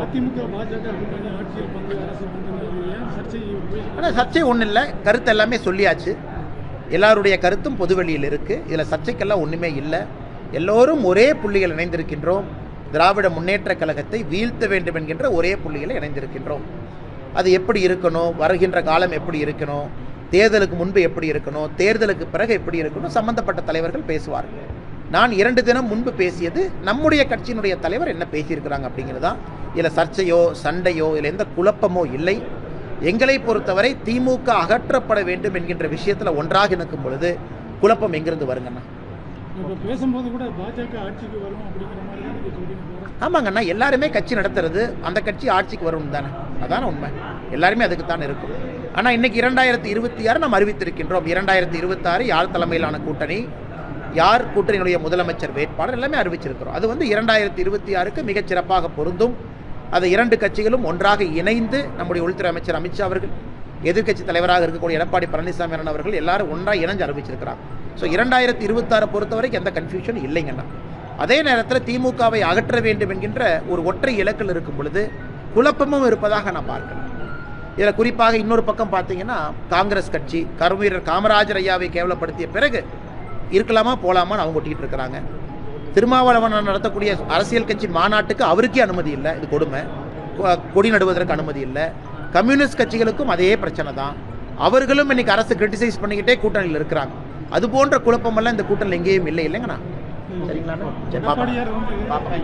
அதிமுக பாஜக கூட்டணி ஆட்சியில் பங்கு அரசு சர்ச்சை ஆனால் சர்ச்சை ஒன்றும் இல்லை, கருத்து எல்லாமே சொல்லியாச்சு. எல்லாருடைய கருத்தும் பொதுவெளியில் இருக்குது. இதில் சர்ச்சைக்கெல்லாம் ஒன்றுமே இல்லை. எல்லோரும் ஒரே புள்ளிகள் இணைந்திருக்கின்றோம். திராவிட முன்னேற்ற கழகத்தை வீழ்த்த வேண்டும் என்கின்ற ஒரே புள்ளியில் இணைந்திருக்கின்றோம். அது எப்படி இருக்கணும், வருகின்ற காலம் எப்படி இருக்கணும், தேர்தலுக்கு முன்பு எப்படி இருக்கணும், தேர்தலுக்கு பிறகு எப்படி இருக்கணும், சம்பந்தப்பட்ட தலைவர்கள் பேசுவார்கள். நான் 2 தினம் முன்பு பேசியது நம்முடைய கட்சியினுடைய தலைவர் என்ன பேசியிருக்கிறாங்க அப்படிங்கிறது தான். இதில் சர்ச்சையோ சண்டையோ இதில் எந்த குழப்பமோ இல்லை. எங்களை பொறுத்தவரை திமுக அகற்றப்பட வேண்டும் என்கின்ற விஷயத்தில் ஒன்றாக நிற்கும் பொழுது குழப்பம் எங்கிருந்து வருங்கண்ணா? பேசும்போது கூட பாஜக ஆட்சிக்கு வரும் அப்படிங்கிற மாதிரி தான் சொல்றீங்க. ஆமாங்கண்ணா, எல்லாருமே கட்சி நடத்துறது அந்த கட்சி ஆட்சிக்கு வரும் தானே, அதான உண்மை. எல்லாருமே அதுக்கு தான் இருக்கும். ஆனால் இன்னைக்கு 2026 நாம் அறிவித்திருக்கின்றோம். 2026 யார் தலைமையிலான கூட்டணி, யார் கூட்டணியினுடைய முதலமைச்சர் வேட்பாளர் எல்லாமே அறிவிச்சிருக்கிறோம். அது 2026க்கு மிகச் சிறப்பாக பொருந்தும். அதை 2 கட்சிகளும் ஒன்றாக இணைந்து நம்முடைய உள்துறை அமைச்சர் அமித்ஷா அவர்கள், எதிர்க்கட்சி தலைவராக இருக்கக்கூடிய எடப்பாடி பழனிசாமி அவர்கள் எல்லாரும் ஒன்றாக இணைஞ்சு அறிவிச்சிருக்கிறாங்க. ஸோ 2026 பொறுத்தவரைக்கும் எந்த கன்ஃபியூஷன் இல்லைங்கண்ணா. அதே நேரத்தில் திமுகவை அகற்ற வேண்டும் என்கின்ற ஒரு ஒற்றை இலக்கில் இருக்கும் பொழுது குழப்பமும் இருப்பதாக நான் பார்க்கிறேன். இதில் குறிப்பாக இன்னொரு பக்கம் பார்த்தீங்கன்னா, காங்கிரஸ் கட்சி கருவீரர் காமராஜர் ஐயாவை கேவலப்படுத்திய பிறகு இருக்கலாமா போகலாமான்னு அவங்க ஒட்டிகிட்டு இருக்கிறாங்க. திருமாவளவன் நடத்தக்கூடிய அரசியல் கட்சி மாநாட்டுக்கு அவருக்கே அனுமதி இல்லை, இது கொடுமை. கொடி நடுவதற்கு அனுமதி இல்லை. கம்யூனிஸ்ட் கட்சிகளுக்கும் அதே பிரச்சனை தான். அவர்களும் இன்னைக்கு அரசு கிரிட்டிசைஸ் பண்ணிக்கிட்டே கூட்டணியில் இருக்கிறாங்க. அது போன்ற குழப்பமெல்லாம் இந்த கூட்டணியில் எங்கேயும் இல்லை இல்லைங்கண்ணா. சரிங்களா? சரி, பாப்பா.